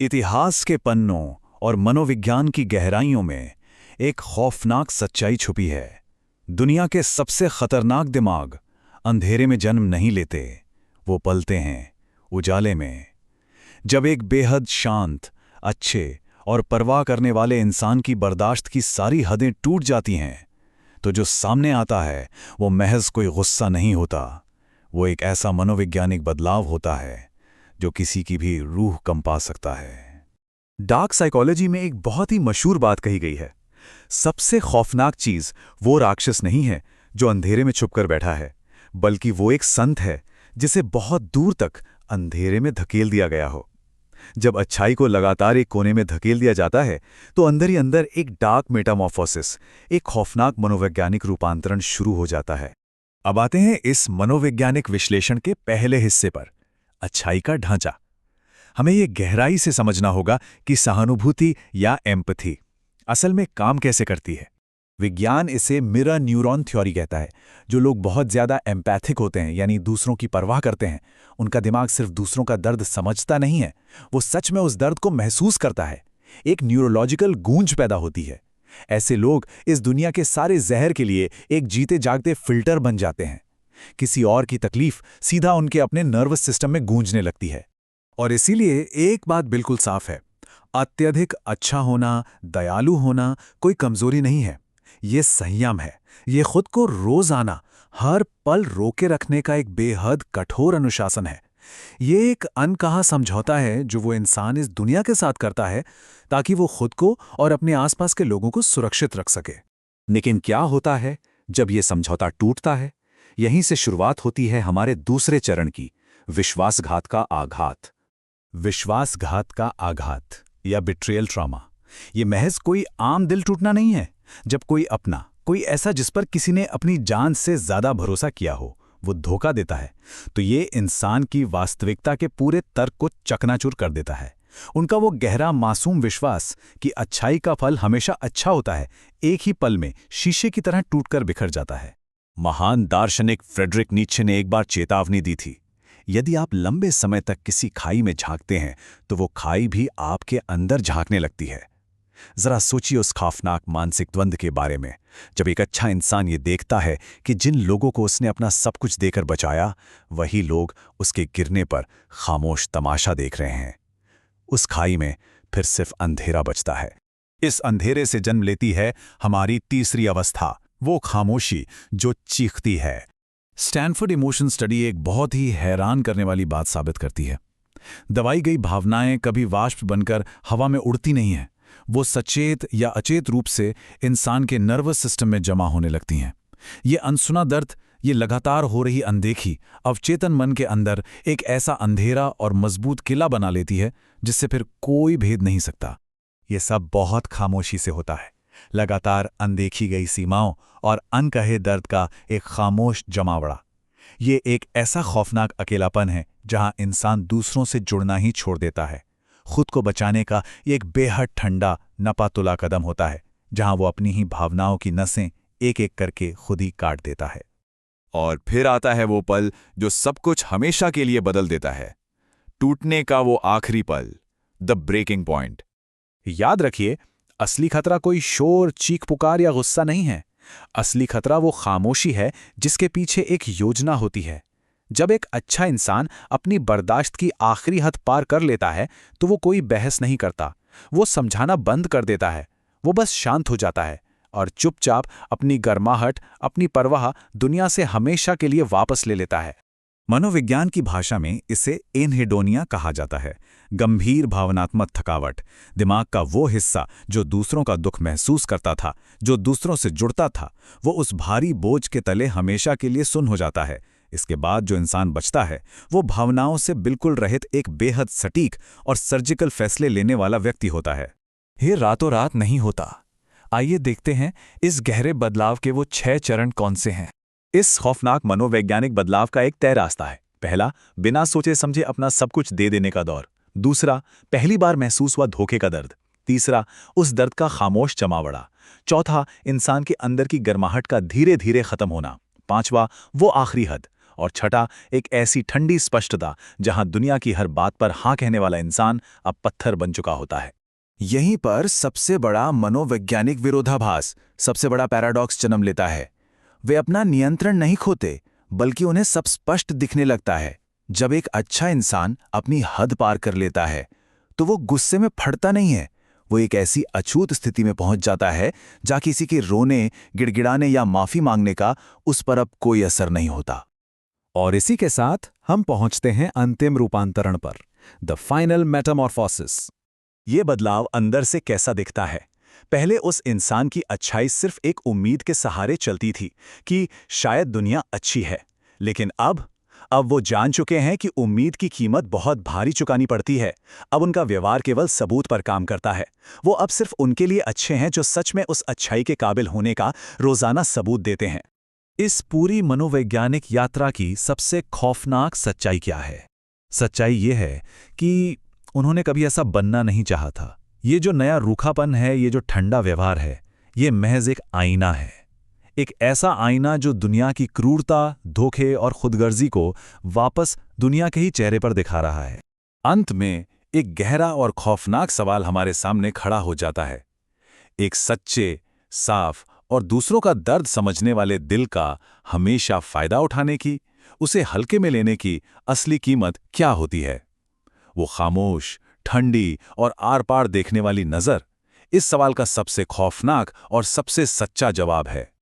इतिहास के पन्नों और मनोविज्ञान की गहराइयों में एक खौफनाक सच्चाई छुपी है। दुनिया के सबसे खतरनाक दिमाग अंधेरे में जन्म नहीं लेते, वो पलते हैं उजाले में। जब एक बेहद शांत, अच्छे और परवाह करने वाले इंसान की बर्दाश्त की सारी हदें टूट जाती हैं, तो जो सामने आता है वो महज कोई गुस्सा नहीं होता, वो एक ऐसा मनोवैज्ञानिक बदलाव होता है जो किसी की भी रूह कंपा सकता है। डार्क साइकोलॉजी में एक बहुत ही मशहूर बात कही गई है। सबसे खौफनाक चीज वो राक्षस नहीं है जो अंधेरे में छुपकर बैठा है, बल्कि वो एक संत है जिसे बहुत दूर तक अंधेरे में धकेल दिया गया हो। जब अच्छाई को लगातार एक कोने में धकेल दिया जाता है तो अंदर ही अंदर एक डार्क मेटामॉर्फोसिस, एक खौफनाक मनोवैज्ञानिक रूपांतरण शुरू हो जाता है। अब आते हैं इस मनोवैज्ञानिक विश्लेषण के पहले हिस्से पर, अच्छाई का ढांचा। हमें ये गहराई से समझना होगा कि सहानुभूति या एम्पैथी असल में काम कैसे करती है। विज्ञान इसे मिरर न्यूरॉन थ्योरी कहता है। जो लोग बहुत ज्यादा एम्पैथिक होते हैं, यानी दूसरों की परवाह करते हैं, उनका दिमाग सिर्फ दूसरों का दर्द समझता नहीं है, वो सच में उस दर्द को महसूस करता है। एक न्यूरोलॉजिकल गूंज पैदा होती है। ऐसे लोग इस दुनिया के सारे जहर के लिए एक जीते जागते फिल्टर बन जाते हैं। किसी और की तकलीफ सीधा उनके अपने नर्वस सिस्टम में गूंजने लगती है। और इसीलिए एक बात बिल्कुल साफ है, अत्यधिक अच्छा होना, दयालु होना कोई कमजोरी नहीं है। ये संयम है। ये खुद को रोजाना हर पल रोके रखने का एक बेहद कठोर अनुशासन है। ये एक अनकहा समझौता है जो वो इंसान इस दुनिया के साथ करता है ताकि वो खुद को और अपने आसपास के लोगों को सुरक्षित रख सके। लेकिन क्या होता है जब ये समझौता टूटता है? यहीं से शुरुआत होती है हमारे दूसरे चरण की, विश्वासघात का आघात। विश्वासघात का आघात या बिट्रेयल ट्रॉमा, ये महज कोई आम दिल टूटना नहीं है। जब कोई अपना, कोई ऐसा जिस पर किसी ने अपनी जान से ज्यादा भरोसा किया हो, वो धोखा देता है, तो ये इंसान की वास्तविकता के पूरे तर्क को चकनाचूर कर देता है। उनका वो गहरा मासूम विश्वास कि अच्छाई का फल हमेशा अच्छा होता है, एक ही पल में शीशे की तरह टूटकर बिखर जाता है। महान दार्शनिक फ्रेडरिक नीत्शे ने एक बार चेतावनी दी थी, यदि आप लंबे समय तक किसी खाई में झांकते हैं तो वो खाई भी आपके अंदर झांकने लगती है। जरा सोचिए उस खौफनाक मानसिक द्वंद्व के बारे में, जब एक अच्छा इंसान ये देखता है कि जिन लोगों को उसने अपना सब कुछ देकर बचाया, वही लोग उसके गिरने पर खामोश तमाशा देख रहे हैं। उस खाई में फिर सिर्फ अंधेरा बचता है। इस अंधेरे से जन्म लेती है हमारी तीसरी अवस्था, वो खामोशी जो चीखती है। स्टैनफोर्ड इमोशन स्टडी एक बहुत ही हैरान करने वाली बात साबित करती है। दबाई गई भावनाएं कभी वाष्प बनकर हवा में उड़ती नहीं हैं, वो सचेत या अचेत रूप से इंसान के नर्वस सिस्टम में जमा होने लगती हैं। ये अनसुना दर्द, ये लगातार हो रही अनदेखी अवचेतन मन के अंदर एक ऐसा अंधेरा और मजबूत किला बना लेती है जिससे फिर कोई भेद नहीं सकता। ये सब बहुत खामोशी से होता है, लगातार अनदेखी गई सीमाओं और अनकहे दर्द का एक खामोश जमावड़ा। ये एक ऐसा खौफनाक अकेलापन है जहां इंसान दूसरों से जुड़ना ही छोड़ देता है। खुद को बचाने का एक बेहद ठंडा नपातुला कदम होता है, जहां वो अपनी ही भावनाओं की नसें एक एक करके खुद ही काट देता है। और फिर आता है वो पल जो सब कुछ हमेशा के लिए बदल देता है, टूटने का वो आखिरी पल, द ब्रेकिंग पॉइंट। याद रखिए, असली खतरा कोई शोर, चीख पुकार या गुस्सा नहीं है। असली खतरा वो खामोशी है जिसके पीछे एक योजना होती है। जब एक अच्छा इंसान अपनी बर्दाश्त की आखिरी हद पार कर लेता है तो वो कोई बहस नहीं करता, वो समझाना बंद कर देता है, वो बस शांत हो जाता है और चुपचाप अपनी गर्माहट, अपनी परवाह दुनिया से हमेशा के लिए वापस ले लेता है। मनोविज्ञान की भाषा में इसे एनहेडोनिया कहा जाता है, गंभीर भावनात्मक थकावट। दिमाग का वो हिस्सा जो दूसरों का दुख महसूस करता था, जो दूसरों से जुड़ता था, वो उस भारी बोझ के तले हमेशा के लिए सुन्न हो जाता है। इसके बाद जो इंसान बचता है वो भावनाओं से बिल्कुल रहित एक बेहद सटीक और सर्जिकल फैसले लेने वाला व्यक्ति होता है। ये रातों रात नहीं होता। आइए देखते हैं इस गहरे बदलाव के वो 6 चरण कौन से हैं। इस खौफनाक मनोवैज्ञानिक बदलाव का एक तय रास्ता है। पहला, बिना सोचे समझे अपना सब कुछ दे देने का दौर। दूसरा, पहली बार महसूस हुआ धोखे का दर्द। तीसरा, उस दर्द का खामोश जमावड़ा। चौथा, इंसान के अंदर की गर्माहट का धीरे धीरे खत्म होना। पांचवा, वो आखिरी हद। और छठा, एक ऐसी ठंडी स्पष्टता जहां दुनिया की हर बात पर हाँ कहने वाला इंसान अब पत्थर बन चुका होता है। यहीं पर सबसे बड़ा मनोवैज्ञानिक विरोधाभास, सबसे बड़ा पैराडॉक्स जन्म लेता है। वे अपना नियंत्रण नहीं खोते, बल्कि उन्हें सब स्पष्ट दिखने लगता है। जब एक अच्छा इंसान अपनी हद पार कर लेता है, तो वो गुस्से में फटता नहीं है। वो एक ऐसी अछूत स्थिति में पहुंच जाता है जहां किसी के रोने, गिड़गिड़ाने या माफी मांगने का उस पर अब कोई असर नहीं होता। और इसी के साथ हम पहुंचते हैं अंतिम रूपांतरण पर, द फाइनल मेटामॉर्फोसिस। ये बदलाव अंदर से कैसा दिखता है? पहले उस इंसान की अच्छाई सिर्फ एक उम्मीद के सहारे चलती थी कि शायद दुनिया अच्छी है, लेकिन अब वो जान चुके हैं कि उम्मीद की कीमत बहुत भारी चुकानी पड़ती है। अब उनका व्यवहार केवल सबूत पर काम करता है। वो अब सिर्फ उनके लिए अच्छे हैं जो सच में उस अच्छाई के काबिल होने का रोजाना सबूत देते हैं। इस पूरी मनोवैज्ञानिक यात्रा की सबसे खौफनाक सच्चाई क्या है? सच्चाई ये है कि उन्होंने कभी ऐसा बनना नहीं चाहा था। ये जो नया रूखापन है, ये जो ठंडा व्यवहार है, ये महज एक आईना है। एक ऐसा आईना जो दुनिया की क्रूरता, धोखे और खुदगर्जी को वापस दुनिया के ही चेहरे पर दिखा रहा है। अंत में एक गहरा और खौफनाक सवाल हमारे सामने खड़ा हो जाता है। एक सच्चे, साफ और दूसरों का दर्द समझने वाले दिल का हमेशा फायदा उठाने की, उसे हल्के में लेने की असली कीमत क्या होती है? वो खामोश, ठंडी और आर पार देखने वाली नज़र इस सवाल का सबसे खौफनाक और सबसे सच्चा जवाब है।